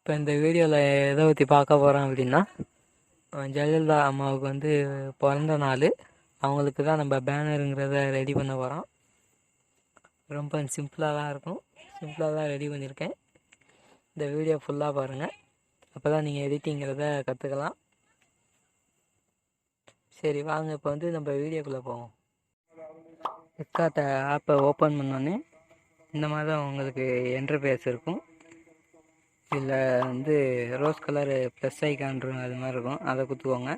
இப்போ இந்த வீடியோவில் எதை பற்றி பார்க்க போகிறோம் அப்படின்னா, ஜெயலலிதா அம்மாவுக்கு வந்து பிறந்த நாள். அவங்களுக்கு தான் நம்ம பேனருங்கிறத ரெடி பண்ண போகிறோம். ரொம்ப சிம்பிளாக தான் இருக்கும். சிம்பிளாக தான் ரெடி பண்ணியிருக்கேன். இந்த வீடியோ ஃபுல்லாக பாருங்கள். அப்போ தான் நீங்கள் எடிட்டிங்கிறத கற்றுக்கலாம். சரி வாங்க, இப்போ வந்து நம்ம வீடியோக்குள்ளே போவோம். பிக்சார்ட் ஆப்பை ஓப்பன் பண்ணோன்னே இந்த மாதிரி தான் உங்களுக்கு இன்டர்ஃபேஸ் இருக்கும். இதில் வந்து ரோஸ் கலரு ப்ளஸ் ஐக்கான் அது மாதிரி இருக்கும். அதை குத்துக்கோங்க.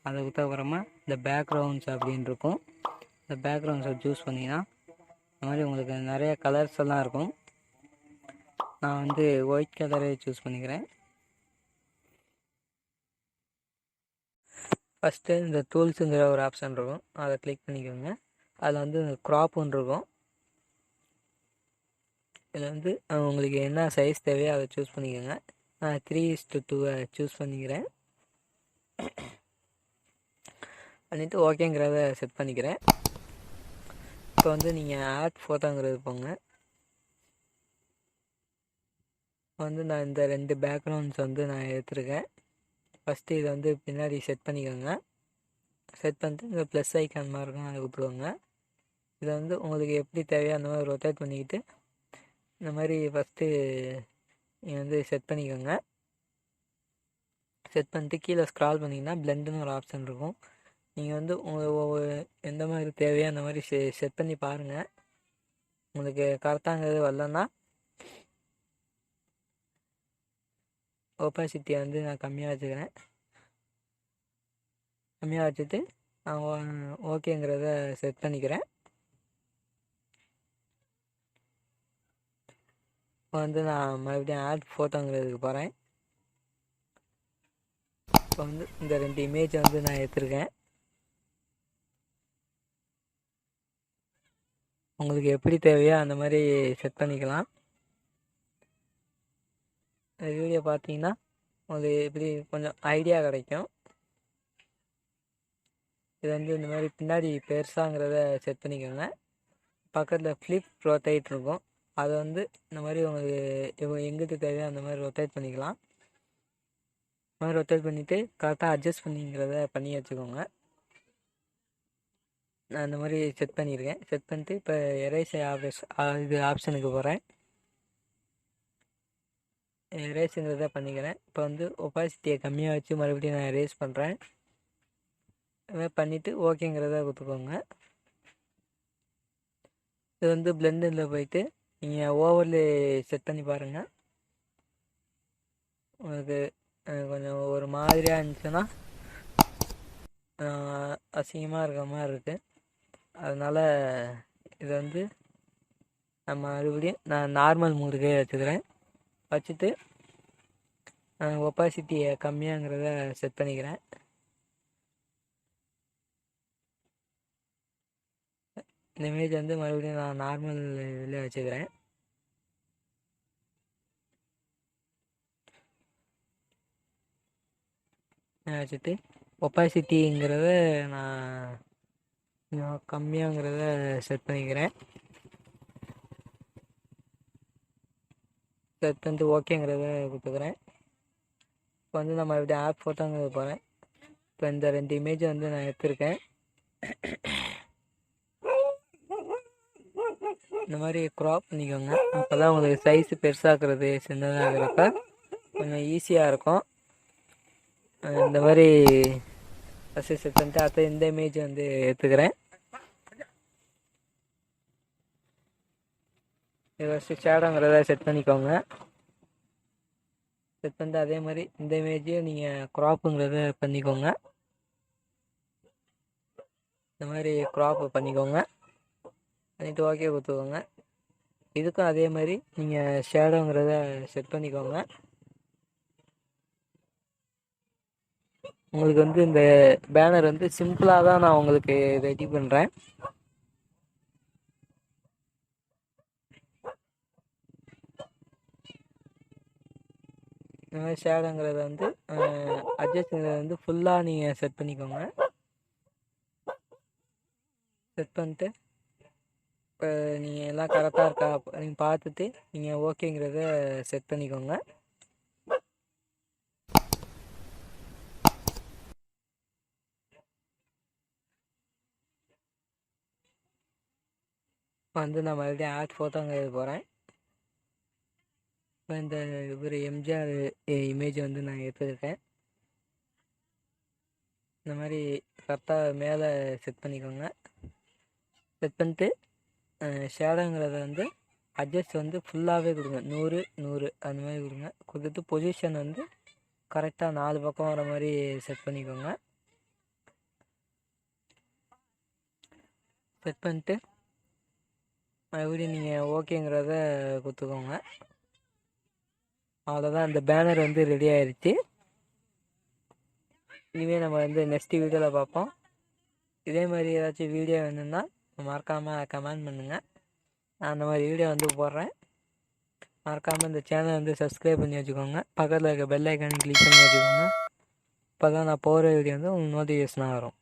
அதை குத்த அப்புறமா இந்த பேக்ரவுண்ட்ஸ் அப்படின்னு இருக்கும். இந்த பேக்ரவுண்ட்ஸை சூஸ் பண்ணிங்கன்னா இந்த மாதிரி உங்களுக்கு நிறைய கலர்ஸ் எல்லாம் இருக்கும். நான் வந்து ஒயிட் கலரே சூஸ் பண்ணிக்கிறேன். ஃபஸ்ட்டு இந்த டூல்ஸுங்கிற ஒரு ஆப்ஷன் இருக்கும். அதை கிளிக் பண்ணிக்கோங்க. அதில் வந்து க்ராப்புன்னு இருக்கும். இதில் வந்து உங்களுக்கு என்ன சைஸ் தேவையோ அதை சூஸ் பண்ணிக்கோங்க. நான் 3:2 சூஸ் பண்ணிக்கிறேன். பண்ணிவிட்டு ஓகேங்கிறத செட் பண்ணிக்கிறேன். இப்போ வந்து நீங்கள் ஆட் ஃபோட்டோங்கிறது போங்க. வந்து நான் இந்த 2 பேக்ரவுண்ட்ஸ் வந்து நான் எடுத்துருக்கேன். ஃபஸ்ட்டு இதை வந்து பின்னாடி செட் பண்ணிக்கோங்க. செட் பண்ணிட்டு இந்த ப்ளஸ் ஐக்கான் மாதிரி இருக்கும், அதை கொடுத்துக்கோங்க. இதை வந்து உங்களுக்கு எப்படி தேவையோ அந்த மாதிரி ரொட்டேட் பண்ணிக்கிட்டு இந்த மாதிரி ஃபஸ்ட்டு நீங்கள் வந்து செட் பண்ணிக்கோங்க. செட் பண்ணிட்டு கீழே ஸ்க்ரால் பண்ணிங்கன்னா பிளெண்டுன்னு ஒரு ஆப்ஷன் இருக்கும். நீங்கள் வந்து எந்த மாதிரி தேவையோ அந்த மாதிரி செட் பண்ணி பாருங்கள். உங்களுக்கு கரெக்டாங்கிறது வரலன்னா ஓப்பாசிட்டியை வந்து நான் கம்மியாக வச்சுக்கிறேன். கம்மியாக வச்சுட்டு நான் ஓகேங்கிறத செட் பண்ணிக்கிறேன். இப்போ வந்து நான் மறுபடியும் ஆட் ஃபோட்டோங்கிறதுக்கு போகிறேன். இப்போ வந்து இந்த 2 இமேஜை வந்து நான் எடுத்துருக்கேன். உங்களுக்கு எப்படி தேவையோ அந்த மாதிரி செட் பண்ணிக்கலாம். இந்த வீடியோ பார்த்தீங்கன்னா உங்களுக்கு எப்படி கொஞ்சம் ஐடியா கிடைக்கும். இது வந்து இந்த மாதிரி பின்னாடி பெருசாங்கிறத செட் பண்ணிக்கோங்க. பக்கத்தில் ஃப்ளிப் ரொட்டேட் இருக்கும். அதை வந்து இந்த மாதிரி உங்களுக்கு எங்கிட்ட தேவையோ அந்த மாதிரி ரொட்டேட் பண்ணிக்கலாம். இந்த மாதிரி ரொட்டேட் பண்ணிவிட்டு கரெக்டாக அட்ஜஸ்ட் பண்ணிங்கிறத பண்ணி வச்சுக்கோங்க. நான் இந்த மாதிரி செட் பண்ணியிருக்கேன். செட் பண்ணிட்டு இப்போ எரேஸ் இது ஆப்ஷனுக்கு போகிறேன். எரேஸுங்கிறத பண்ணிக்கிறேன். இப்போ வந்து ஒப்பாசிட்டியை கம்மியாக வச்சு மறுபடியும் நான் எரேஸ் பண்ணுறேன். இதுமாதிரி பண்ணிவிட்டு ஓகேங்கிறத கொடுத்துக்கோங்க. இது வந்து பிளெண்டில் போயிட்டு நீங்கள் ஓவர்லே செட் பண்ணி பாருங்கள். உங்களுக்கு கொஞ்சம் ஒரு மாதிரியாக இருந்துச்சுன்னா அசிங்கமாக இருக்கிற மாதிரி இருக்குது. அதனால் இதை வந்து நம்ம மறுபடியும் நான் நார்மல் மூடுக்கே வச்சுக்கிறேன். வச்சுட்டு ஒப்பாசிட்டியை கம்மியாங்கிறத செட் பண்ணிக்கிறேன். இந்த இமேஜ் வந்து மறுபடியும் நான் நார்மல் இதில் வச்சுக்கிறேன். வச்சுட்டு ஒப்பாசிட்டிங்கிறத நான் கம்மியாங்கிறத செட் பண்ணிக்கிறேன். செட் பண்ணிட்டு ஓகேங்கிறத கொடுத்துக்கிறேன். இப்போ வந்து நான் மறுபடியும் ஆப் ஃபோட்டோங்கிறது போகிறேன். இப்போ இந்த 2 இமேஜை வந்து நான் எடுத்திருக்கேன். இந்த மாதிரி க்ராப் பண்ணிக்கோங்க. அப்போ தான் உங்களுக்கு சைஸு பெருசாகிறது சின்னதாகிறப்ப கொஞ்சம் ஈஸியாக இருக்கும். இந்த மாதிரி ஃபஸ்ட்டு செட் பண்ணிட்டு அடுத்த இந்த இமேஜ் வந்து எடுத்துக்கிறேன். இது ஃபஸ்ட்டு ஷேடோங்கிறத செட் பண்ணிக்கோங்க. செட் பண்ணிட்டு அதே மாதிரி இந்த இமேஜையும் நீங்கள் க்ராப்புங்கிறத பண்ணிக்கோங்க. இந்த மாதிரி க்ராப் பண்ணிக்கோங்க. பண்ணிவிட்டு ஓகே கொடுத்துக்கோங்க. இதுக்கும் அதே மாதிரி நீங்கள் ஷேடோங்கிறத செட் பண்ணிக்கோங்க. உங்களுக்கு வந்து இந்த பேனர் வந்து சிம்பிளாக தான் நான் உங்களுக்கு ரெடி பண்ணுறேன். இந்த மாதிரி ஷேடோங்கிறத வந்து அட்ஜஸ்ட்ங்கிறத வந்து ஃபுல்லாக நீங்கள் செட் பண்ணிக்கோங்க. செட் பண்ணிட்டு இப்போ நீங்கள் எல்லாம் கரெக்டாக இருக்கா நீங்கள் பார்த்துட்டு நீங்கள் ஓகேங்கிறத செட் பண்ணிக்கோங்க. இப்போ வந்து நான் மறுபடியும் ஆட் ஃபோட்டோங்க எழுத போகிறேன். இப்போ இந்த ஒரு எம்ஜிஆர் இமேஜ் வந்து நான் எடுத்துருக்கேன். இந்த மாதிரி கரெக்டாக மேலே செட் பண்ணிக்கோங்க. செட் பண்ணிட்டு ஷேடோங்கிறத வந்து அட்ஜஸ்ட் வந்து ஃபுல்லாகவே கொடுங்க. 100 100 அந்த மாதிரி கொடுங்க. கொடுத்துட்டு பொசிஷன் வந்து கரெக்டாக 4 பக்கம் வர மாதிரி செட் பண்ணிக்கோங்க. செட் பண்ணிட்டு மறுபடியும் நீங்கள் ஓகேங்கிறத கொடுத்துக்கோங்க. அவ்வளோதான், இந்த பேனர் வந்து ரெடி ஆயிடுச்சு. இனிமேல் நம்ம வந்து நெக்ஸ்ட் வீடியோவில் பார்ப்போம். இதே மாதிரி ஏதாச்சும் வீடியோ வேணும்னா மறக்காமல் கமெண்ட் பண்ணுங்கள். நான் அந்த மாதிரி வீடியோ வந்து போடுறேன். மறக்காமல் இந்த சேனலை வந்து சப்ஸ்கிரைப் பண்ணி வச்சுக்கோங்க. பக்கத்தில் இருக்க பெல் ஐக்கானை கிளிக் பண்ணி வச்சுக்கோங்க. அப்போ தான் நான் போகிற வீடியோ வந்து உங்களுக்கு நோட்டிஃபிகேஷனாக வரும்.